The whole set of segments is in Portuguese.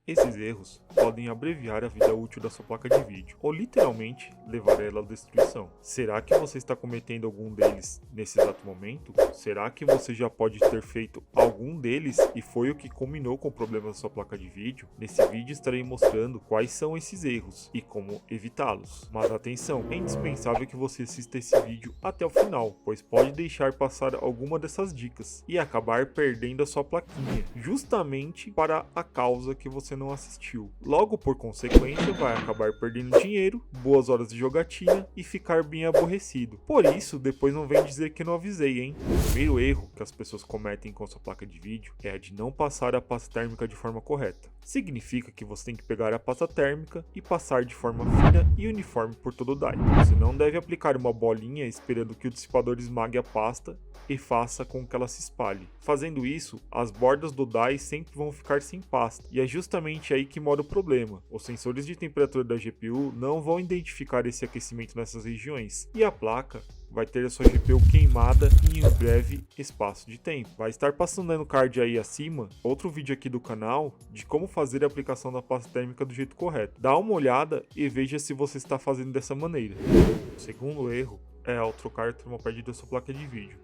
Esses erros podem abreviar a vida útil da sua placa de vídeo, ou literalmente levar ela à destruição. Será que você está cometendo algum deles nesse exato momento? Será que você já pode ter feito algum deles e foi o que culminou com o problema da sua placa de vídeo? Nesse vídeo estarei mostrando quais são esses erros e como evitá-los. Mas atenção, é indispensável que você assista esse vídeo até o final, pois pode deixar passar alguma dessas dicas e acabar perdendo a sua plaquinha, justamente para a causa que você não assistiu. Logo, por consequência, vai acabar perdendo dinheiro, boas horas de jogatina e ficar bem aborrecido. Por isso, depois não vem dizer que não avisei, hein? O primeiro erro que as pessoas cometem com sua placa de vídeo é a de não passar a pasta térmica de forma correta. Significa que você tem que pegar a pasta térmica e passar de forma fina e uniforme por todo o die. Você não deve aplicar uma bolinha esperando que o dissipador esmague a pasta e faça com que ela se espalhe. Fazendo isso, as bordas do die sempre vão ficar sem pasta, e é justamente aí que mora o problema. Os sensores de temperatura da GPU não vão identificar esse aquecimento nessas regiões, e a placa vai ter a sua GPU queimada em um breve espaço de tempo. Vai estar passando no card aí acima outro vídeo aqui do canal de como fazer a aplicação da pasta térmica do jeito correto. Dá uma olhada e veja se você está fazendo dessa maneira. O segundo erro é ao trocar o termopad da sua placa de vídeo.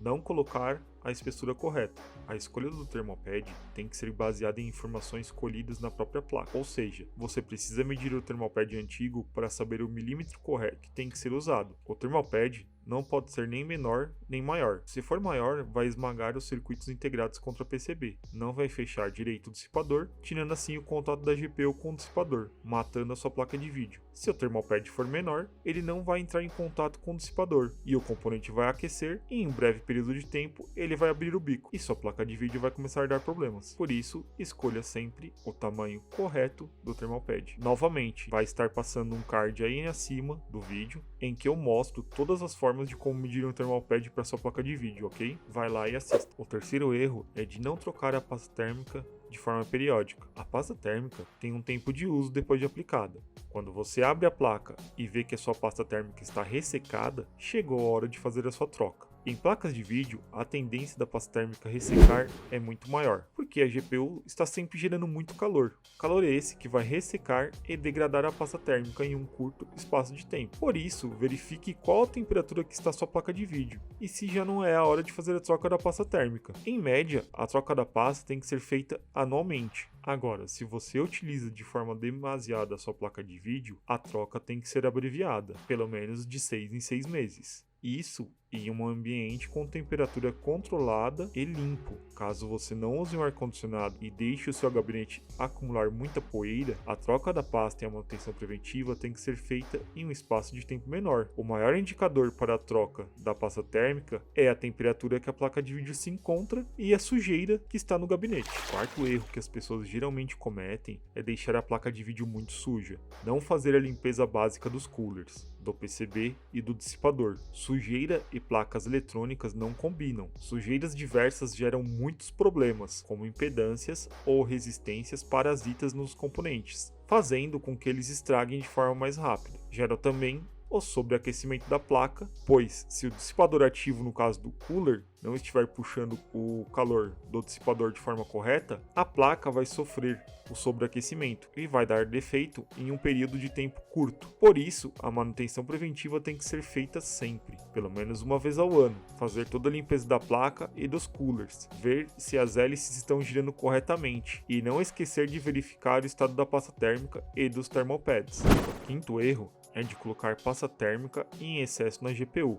Não colocar a espessura correta. A escolha do termopad tem que ser baseada em informações colhidas na própria placa, ou seja, você precisa medir o termopad antigo para saber o milímetro correto que tem que ser usado. O termopad não pode ser nem menor nem maior. Se for maior, vai esmagar os circuitos integrados contra PCB. Não vai fechar direito o dissipador, tirando assim o contato da GPU com o dissipador, matando a sua placa de vídeo. Se o termopad for menor, ele não vai entrar em contato com o dissipador e o componente vai aquecer e em um breve período de tempo ele vai abrir o bico e sua placa de vídeo vai começar a dar problemas. Por isso, escolha sempre o tamanho correto do termopad. Novamente, vai estar passando um card aí acima do vídeo em que eu mostro todas as formas de como medir um termopad para sua placa de vídeo, ok? Vai lá e assista. O terceiro erro é de não trocar a pasta térmica de forma periódica. A pasta térmica tem um tempo de uso depois de aplicada. Quando você abre a placa e vê que a sua pasta térmica está ressecada, chegou a hora de fazer a sua troca. Em placas de vídeo, a tendência da pasta térmica ressecar é muito maior, porque a GPU está sempre gerando muito calor. Calor é esse que vai ressecar e degradar a pasta térmica em um curto espaço de tempo. Por isso, verifique qual a temperatura que está a sua placa de vídeo e se já não é a hora de fazer a troca da pasta térmica. Em média, a troca da pasta tem que ser feita anualmente. Agora, se você utiliza de forma demasiada a sua placa de vídeo, a troca tem que ser abreviada, pelo menos de 6 em 6 meses. Isso em um ambiente com temperatura controlada e limpo. Caso você não use um ar-condicionado e deixe o seu gabinete acumular muita poeira, a troca da pasta e a manutenção preventiva tem que ser feita em um espaço de tempo menor. O maior indicador para a troca da pasta térmica é a temperatura que a placa de vídeo se encontra e a sujeira que está no gabinete. O quarto erro que as pessoas geralmente cometem é deixar a placa de vídeo muito suja. Não fazer a limpeza básica dos coolers, do PCB e do dissipador. Sujeira e placas eletrônicas não combinam. Sujeiras diversas geram muitos problemas, como impedâncias ou resistências parasitas nos componentes, fazendo com que eles estraguem de forma mais rápida. Gera também o sobreaquecimento da placa, pois se o dissipador ativo, no caso do cooler, não estiver puxando o calor do dissipador de forma correta, a placa vai sofrer o sobreaquecimento e vai dar defeito em um período de tempo curto. Por isso, a manutenção preventiva tem que ser feita sempre, pelo menos uma vez ao ano. Fazer toda a limpeza da placa e dos coolers, ver se as hélices estão girando corretamente e não esquecer de verificar o estado da pasta térmica e dos termopads. O quinto erro é de colocar pasta térmica em excesso na GPU.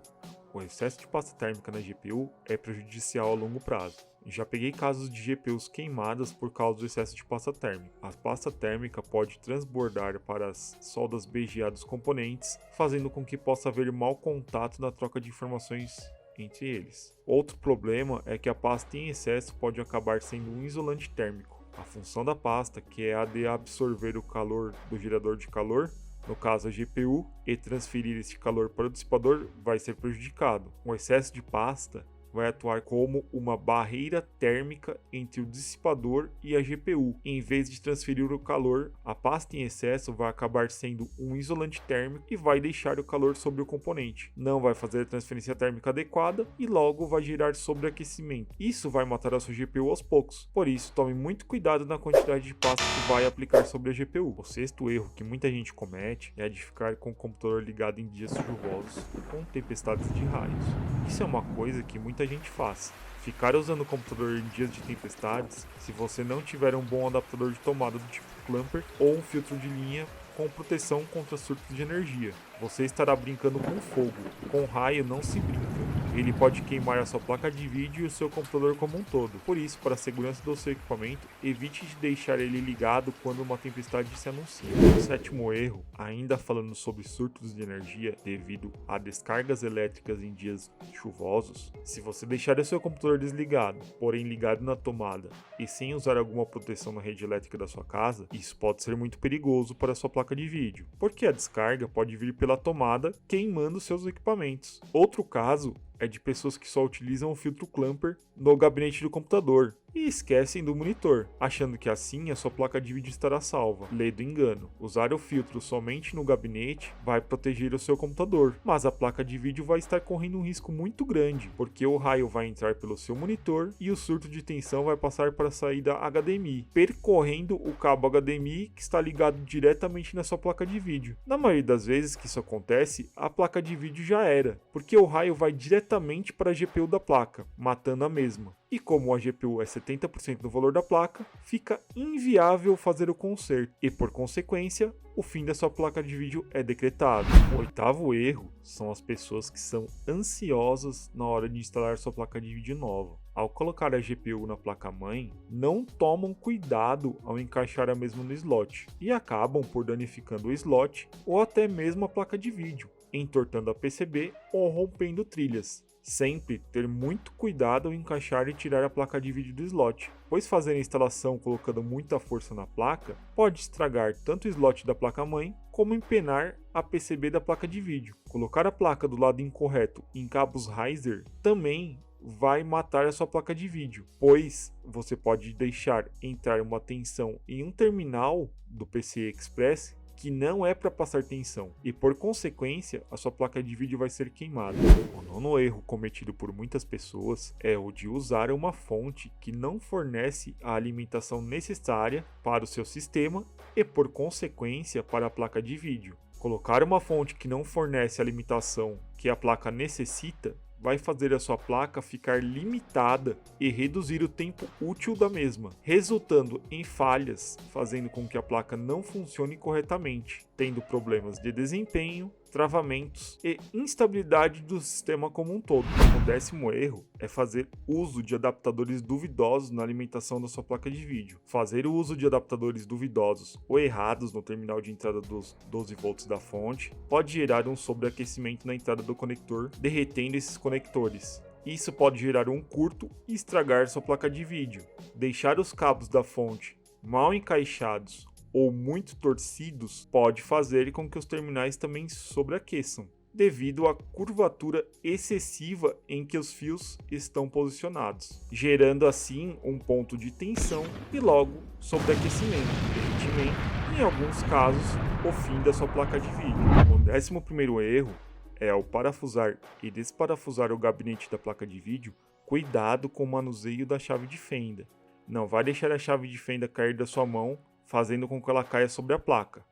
O excesso de pasta térmica na GPU é prejudicial a longo prazo. Já peguei casos de GPUs queimadas por causa do excesso de pasta térmica. A pasta térmica pode transbordar para as soldas BGA dos componentes, fazendo com que possa haver mau contato na troca de informações entre eles. Outro problema é que a pasta em excesso pode acabar sendo um isolante térmico. A função da pasta, que é a de absorver o calor do gerador de calor, no caso a GPU, e transferir esse calor para o dissipador, vai ser prejudicado. O excesso de pasta vai atuar como uma barreira térmica entre o dissipador e a GPU. Em vez de transferir o calor, a pasta em excesso vai acabar sendo um isolante térmico e vai deixar o calor sobre o componente. Não vai fazer a transferência térmica adequada e logo vai gerar sobreaquecimento. Isso vai matar a sua GPU aos poucos. Por isso, tome muito cuidado na quantidade de pasta que vai aplicar sobre a GPU. O sexto erro que muita gente comete é de ficar com o computador ligado em dias chuvosos com tempestades de raios. Isso é uma coisa que muita gente faz. Ficar usando o computador em dias de tempestades se você não tiver um bom adaptador de tomada do tipo clamper ou um filtro de linha com proteção contra surtos de energia. Você estará brincando com fogo. Com raio não se brinca. Ele pode queimar a sua placa de vídeo e o seu computador como um todo. Por isso, para a segurança do seu equipamento, evite de deixar ele ligado quando uma tempestade se anuncia. O sétimo erro, ainda falando sobre surtos de energia devido a descargas elétricas em dias chuvosos, se você deixar o seu computador desligado, porém ligado na tomada e sem usar alguma proteção na rede elétrica da sua casa, isso pode ser muito perigoso para a sua placa de vídeo, porque a descarga pode vir pela tomada queimando seus equipamentos. Outro caso é de pessoas que só utilizam o filtro clamper no gabinete do computador e esquecem do monitor, achando que assim a sua placa de vídeo estará salva. Lê do engano. Usar o filtro somente no gabinete vai proteger o seu computador, mas a placa de vídeo vai estar correndo um risco muito grande, porque o raio vai entrar pelo seu monitor e o surto de tensão vai passar para a saída HDMI, percorrendo o cabo HDMI que está ligado diretamente na sua placa de vídeo. Na maioria das vezes que isso acontece, a placa de vídeo já era, porque o raio vai diretamente para a GPU da placa, matando a mesma. E como a GPU é 70% do valor da placa, fica inviável fazer o conserto e, por consequência, o fim da sua placa de vídeo é decretado. O oitavo erro são as pessoas que são ansiosas na hora de instalar sua placa de vídeo nova. Ao colocar a GPU na placa-mãe, não tomam cuidado ao encaixar a mesma no slot e acabam por danificando o slot ou até mesmo a placa de vídeo, entortando a PCB ou rompendo trilhas. Sempre ter muito cuidado ao encaixar e tirar a placa de vídeo do slot, pois fazer a instalação colocando muita força na placa pode estragar tanto o slot da placa-mãe como empenar a PCB da placa de vídeo. Colocar a placa do lado incorreto em cabos Riser também vai matar a sua placa de vídeo, pois você pode deixar entrar uma tensão em um terminal do PCI Express que não é para passar tensão, e por consequência a sua placa de vídeo vai ser queimada. O nono erro cometido por muitas pessoas é o de usar uma fonte que não fornece a alimentação necessária para o seu sistema e por consequência para a placa de vídeo. Colocar uma fonte que não fornece a alimentação que a placa necessita vai fazer a sua placa ficar limitada e reduzir o tempo útil da mesma, resultando em falhas, fazendo com que a placa não funcione corretamente, tendo problemas de desempenho, travamentos e instabilidade do sistema como um todo. O décimo erro é fazer uso de adaptadores duvidosos na alimentação da sua placa de vídeo. Fazer o uso de adaptadores duvidosos ou errados no terminal de entrada dos 12 volts da fonte pode gerar um sobreaquecimento na entrada do conector, derretendo esses conectores. Isso pode gerar um curto e estragar sua placa de vídeo. Deixar os cabos da fonte mal encaixados ou muito torcidos pode fazer com que os terminais também sobreaqueçam, devido à curvatura excessiva em que os fios estão posicionados, gerando assim um ponto de tensão e logo sobreaquecimento, derretimento e, em alguns casos, o fim da sua placa de vídeo. O 11º erro é, ao parafusar e desparafusar o gabinete da placa de vídeo, cuidado com o manuseio da chave de fenda. Não vai deixar a chave de fenda cair da sua mão, fazendo com que ela caia sobre a placa.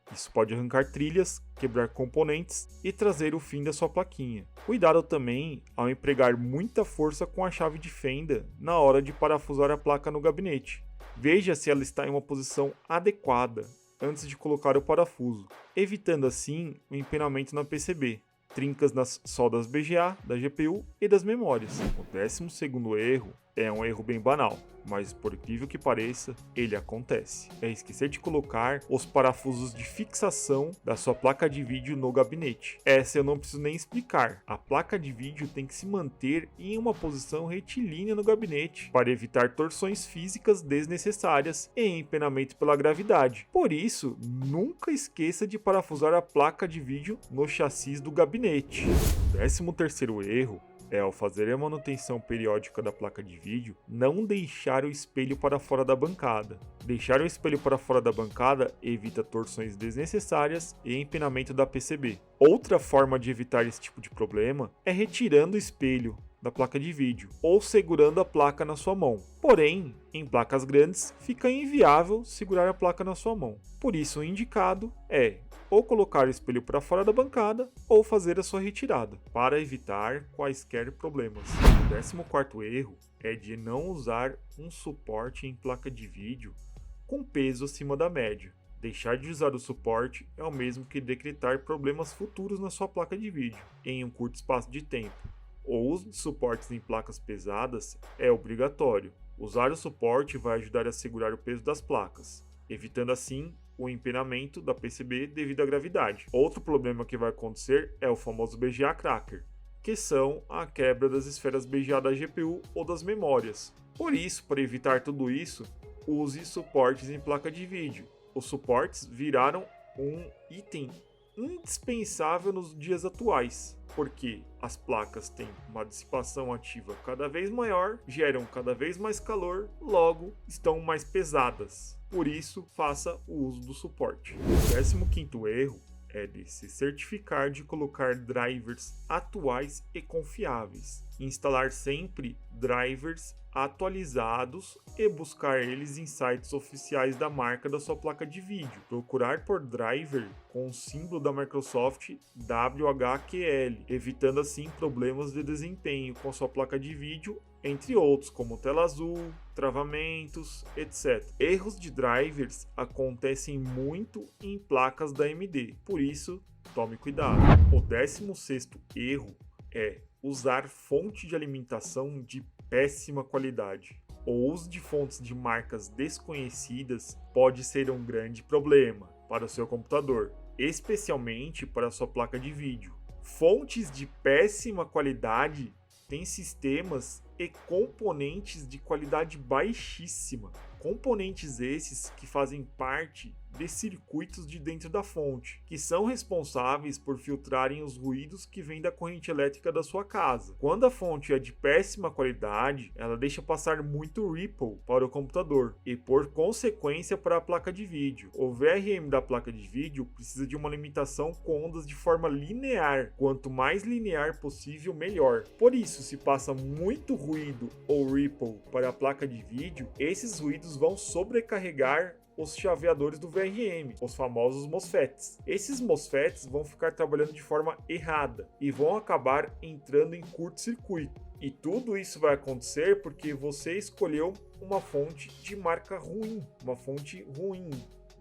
Isso pode arrancar trilhas, quebrar componentes e trazer o fim da sua plaquinha. Cuidado também ao empregar muita força com a chave de fenda na hora de parafusar a placa no gabinete. Veja se ela está em uma posição adequada antes de colocar o parafuso, evitando assim o empenamento na PCB, trincas nas soldas BGA, da GPU e das memórias. O 12º erro é um erro bem banal, mas por incrível que pareça, ele acontece. É esquecer de colocar os parafusos de fixação da sua placa de vídeo no gabinete. Essa eu não preciso nem explicar. A placa de vídeo tem que se manter em uma posição retilínea no gabinete para evitar torções físicas desnecessárias e empenamento pela gravidade. Por isso, nunca esqueça de parafusar a placa de vídeo no chassi do gabinete. O 13º erro ao fazer a manutenção periódica da placa de vídeo, não deixar o espelho para fora da bancada. Deixar o espelho para fora da bancada evita torções desnecessárias e empinamento da PCB. Outra forma de evitar esse tipo de problema é retirando o espelho da placa de vídeo ou segurando a placa na sua mão. Porém, em placas grandes, fica inviável segurar a placa na sua mão. Por isso, o indicado é ou colocar o espelho para fora da bancada ou fazer a sua retirada, para evitar quaisquer problemas. O 14º erro é de não usar um suporte em placa de vídeo com peso acima da média. Deixar de usar o suporte é o mesmo que decretar problemas futuros na sua placa de vídeo em um curto espaço de tempo. O uso de suportes em placas pesadas é obrigatório. Usar o suporte vai ajudar a segurar o peso das placas, evitando assim o empenamento da PCB devido à gravidade. Outro problema que vai acontecer é o famoso BGA Cracker, que são a quebra das esferas BGA da GPU ou das memórias. Por isso, para evitar tudo isso, use suportes em placa de vídeo. Os suportes viraram um item indispensável nos dias atuais, porque as placas têm uma dissipação ativa cada vez maior, geram cada vez mais calor, logo estão mais pesadas. Por isso, faça o uso do suporte. O 15º erro é de se certificar de colocar drivers atuais e confiáveis. Instalar sempre drivers atualizados e buscar eles em sites oficiais da marca da sua placa de vídeo. Procurar por driver com o símbolo da Microsoft WHQL, evitando assim problemas de desempenho com sua placa de vídeo, entre outros, como tela azul, travamentos, etc. Erros de drivers acontecem muito em placas da AMD, por isso tome cuidado. O 16º erro é usar fonte de alimentação de péssima qualidade. O uso de fontes de marcas desconhecidas pode ser um grande problema para o seu computador, especialmente para a sua placa de vídeo. Fontes de péssima qualidade têm sistemas e componentes de qualidade baixíssima. Componentes esses que fazem parte de circuitos de dentro da fonte, que são responsáveis por filtrarem os ruídos que vêm da corrente elétrica da sua casa. Quando a fonte é de péssima qualidade, ela deixa passar muito ripple para o computador e, por consequência, para a placa de vídeo. O VRM da placa de vídeo precisa de uma limitação com ondas de forma linear. Quanto mais linear possível, melhor. Por isso, se passa muito ruído ou ripple para a placa de vídeo, esses ruídos vão sobrecarregar os chaveadores do VRM, os famosos MOSFETs. Esses MOSFETs vão ficar trabalhando de forma errada e vão acabar entrando em curto-circuito. E tudo isso vai acontecer porque você escolheu uma fonte de marca ruim, uma fonte ruim,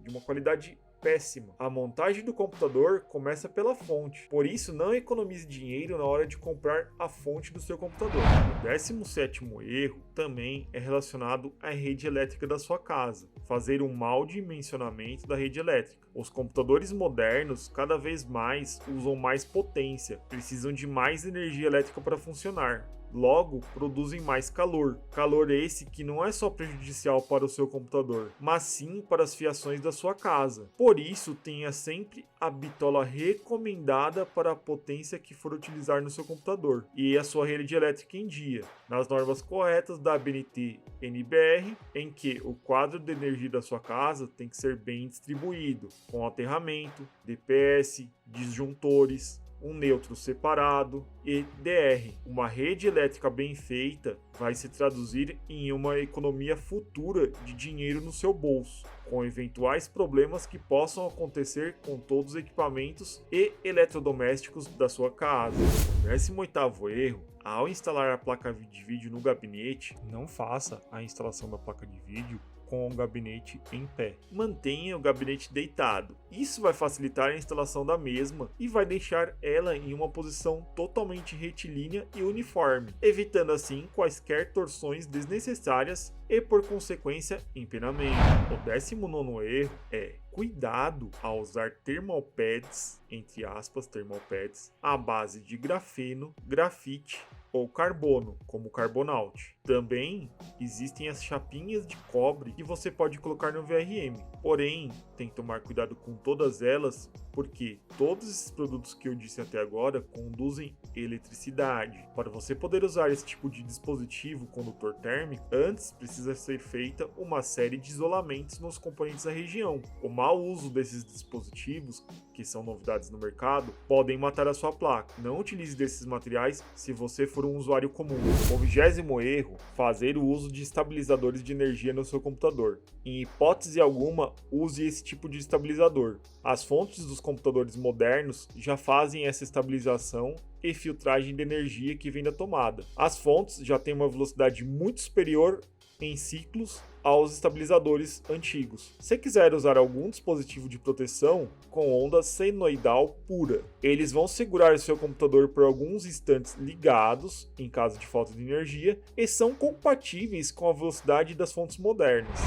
de uma qualidade péssima. A montagem do computador começa pela fonte, por isso não economize dinheiro na hora de comprar a fonte do seu computador. O 17º erro também é relacionado à rede elétrica da sua casa. Fazer um mau dimensionamento da rede elétrica. Os computadores modernos cada vez mais usam mais potência, precisam de mais energia elétrica para funcionar. Logo, produzem mais calor. Calor esse que não é só prejudicial para o seu computador, mas sim para as fiações da sua casa. Por isso, tenha sempre a bitola recomendada para a potência que for utilizar no seu computador e a sua rede elétrica em dia, nas normas corretas da ABNT NBR, em que o quadro de energia da sua casa tem que ser bem distribuído, com aterramento, DPS, disjuntores, um neutro separado e DR. Uma rede elétrica bem feita vai se traduzir em uma economia futura de dinheiro no seu bolso, com eventuais problemas que possam acontecer com todos os equipamentos e eletrodomésticos da sua casa. O 18º erro: ao instalar a placa de vídeo no gabinete, não faça a instalação da placa de vídeo com o gabinete em pé. Mantenha o gabinete deitado. Isso vai facilitar a instalação da mesma e vai deixar ela em uma posição totalmente retilínea e uniforme, evitando assim quaisquer torções desnecessárias e, por consequência, empenamento. O 19º erro é: cuidado ao usar thermal pads, entre aspas, thermal pads, à base de grafeno, grafite ou carbono, como o Carbonaut. Também existem as chapinhas de cobre que você pode colocar no VRM, porém tem que tomar cuidado com todas elas, porque todos esses produtos que eu disse até agora conduzem eletricidade. Para você poder usar esse tipo de dispositivo condutor térmico, antes precisa ser feita uma série de isolamentos nos componentes da região. O mau uso desses dispositivos, que são novidades no mercado, podem matar a sua placa. Não utilize desses materiais se você for um usuário comum. O 20º erro, fazer o uso de estabilizadores de energia no seu computador. Em hipótese alguma, use esse tipo de estabilizador. As fontes dos computadores modernos já fazem essa estabilização e filtragem de energia que vem da tomada. As fontes já têm uma velocidade muito superior em ciclos aos estabilizadores antigos. Se quiser usar algum dispositivo de proteção com onda senoidal pura, eles vão segurar seu computador por alguns instantes ligados, em caso de falta de energia, e são compatíveis com a velocidade das fontes modernas.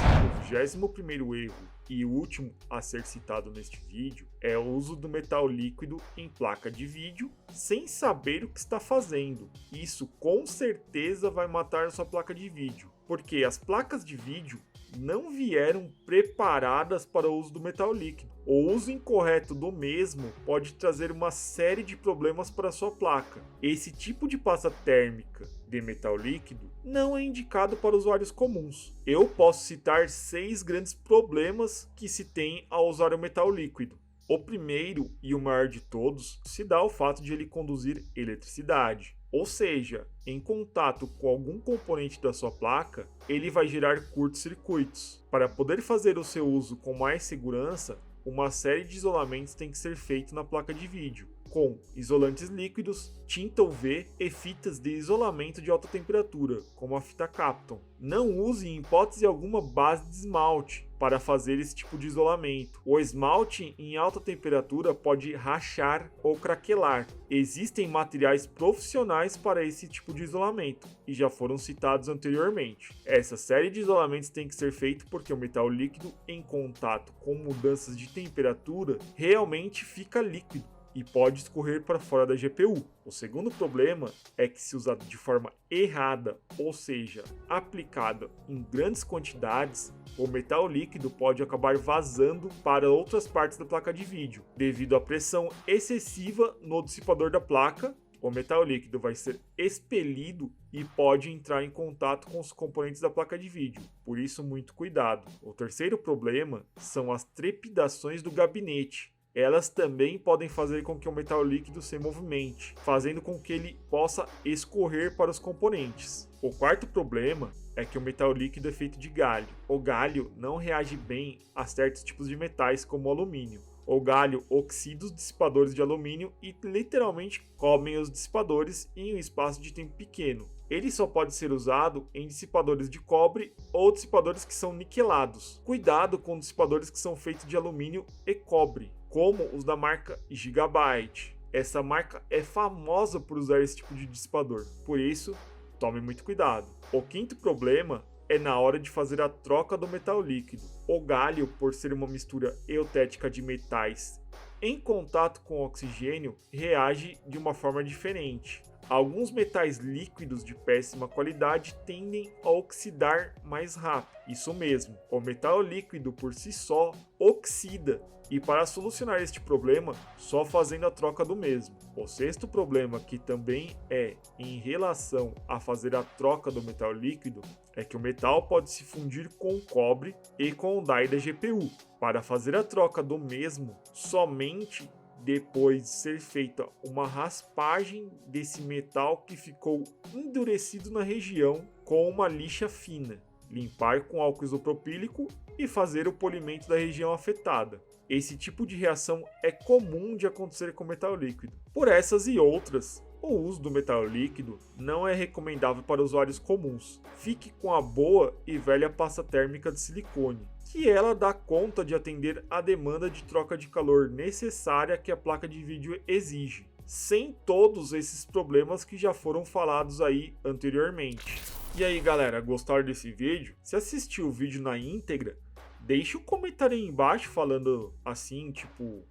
O 21º erro e o último a ser citado neste vídeo é o uso do metal líquido em placa de vídeo sem saber o que está fazendo. Isso com certeza vai matar sua placa de vídeo, porque as placas de vídeo não vieram preparadas para o uso do metal líquido. O uso incorreto do mesmo pode trazer uma série de problemas para a sua placa. Esse tipo de pasta térmica de metal líquido não é indicado para usuários comuns. Eu posso citar 6 grandes problemas que se tem ao usar o metal líquido. O primeiro e o maior de todos se dá ao fato de ele conduzir eletricidade. Ou seja, em contato com algum componente da sua placa, ele vai gerar curtos-circuitos. Para poder fazer o seu uso com mais segurança, uma série de isolamentos tem que ser feito na placa de vídeo, com isolantes líquidos, tinta UV e fitas de isolamento de alta temperatura, como a fita Kapton. Não use em hipótese alguma base de esmalte para fazer esse tipo de isolamento. O esmalte em alta temperatura pode rachar ou craquelar. Existem materiais profissionais para esse tipo de isolamento e já foram citados anteriormente. Essa série de isolamentos tem que ser feita porque o metal líquido em contato com mudanças de temperatura realmente fica líquido e pode escorrer para fora da GPU. O segundo problema é que, se usado de forma errada, ou seja, aplicada em grandes quantidades, o metal líquido pode acabar vazando para outras partes da placa de vídeo. Devido à pressão excessiva no dissipador da placa, o metal líquido vai ser expelido e pode entrar em contato com os componentes da placa de vídeo. Por isso, muito cuidado. O terceiro problema são as trepidações do gabinete. Elas também podem fazer com que o metal líquido se movimente, fazendo com que ele possa escorrer para os componentes. O quarto problema é que o metal líquido é feito de galho. O galho não reage bem a certos tipos de metais, como o alumínio. O galho oxida os dissipadores de alumínio e literalmente comem os dissipadores em um espaço de tempo pequeno. Ele só pode ser usado em dissipadores de cobre ou dissipadores que são niquelados. Cuidado com dissipadores que são feitos de alumínio e cobre, como os da marca Gigabyte. Essa marca é famosa por usar esse tipo de dissipador, por isso, tome muito cuidado. O quinto problema é na hora de fazer a troca do metal líquido. O galho, por ser uma mistura eutética de metais em contato com oxigênio, reage de uma forma diferente. Alguns metais líquidos de péssima qualidade tendem a oxidar mais rápido. Isso mesmo, o metal líquido por si só oxida, e para solucionar este problema, só fazendo a troca do mesmo. O sexto problema, que também é em relação a fazer a troca do metal líquido, é que o metal pode se fundir com o cobre e com o die da GPU. Para fazer a troca do mesmo, somente depois de ser feita uma raspagem desse metal que ficou endurecido na região com uma lixa fina, limpar com álcool isopropílico e fazer o polimento da região afetada. Esse tipo de reação é comum de acontecer com metal líquido. Por essas e outras, o uso do metal líquido não é recomendável para usuários comuns. Fique com a boa e velha pasta térmica de silicone, que ela dá conta de atender a demanda de troca de calor necessária que a placa de vídeo exige, sem todos esses problemas que já foram falados aí anteriormente. E aí galera, gostaram desse vídeo? Se assistiu o vídeo na íntegra, deixa um comentário aí embaixo falando assim, tipo,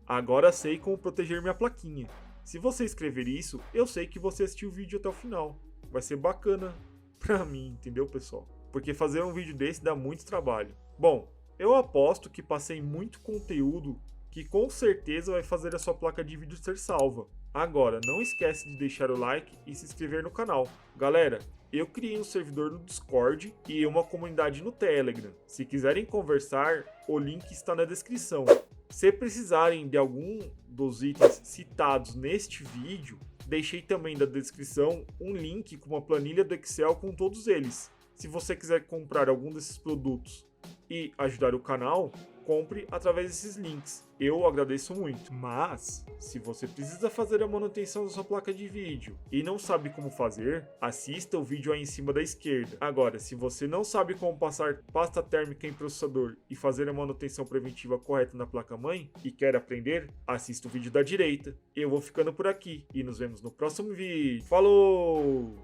agora sei como proteger minha plaquinha. Se você escrever isso, eu sei que você assistiu o vídeo até o final. Vai ser bacana pra mim, entendeu, pessoal? Porque fazer um vídeo desse dá muito trabalho. Bom, eu aposto que passei muito conteúdo que com certeza vai fazer a sua placa de vídeo ser salva. Agora, não esquece de deixar o like e se inscrever no canal. Galera, eu criei um servidor no Discord e uma comunidade no Telegram. Se quiserem conversar, o link está na descrição. Se precisarem de algum dos itens citados neste vídeo, deixei também na descrição um link com uma planilha do Excel com todos eles. Se você quiser comprar algum desses produtos e ajudar o canal, compre através desses links. Eu agradeço muito. Mas, se você precisa fazer a manutenção da sua placa de vídeo e não sabe como fazer, assista o vídeo aí em cima da esquerda. Agora, se você não sabe como passar pasta térmica em processador e fazer a manutenção preventiva correta na placa-mãe e quer aprender, assista o vídeo da direita. Eu vou ficando por aqui e nos vemos no próximo vídeo. Falou!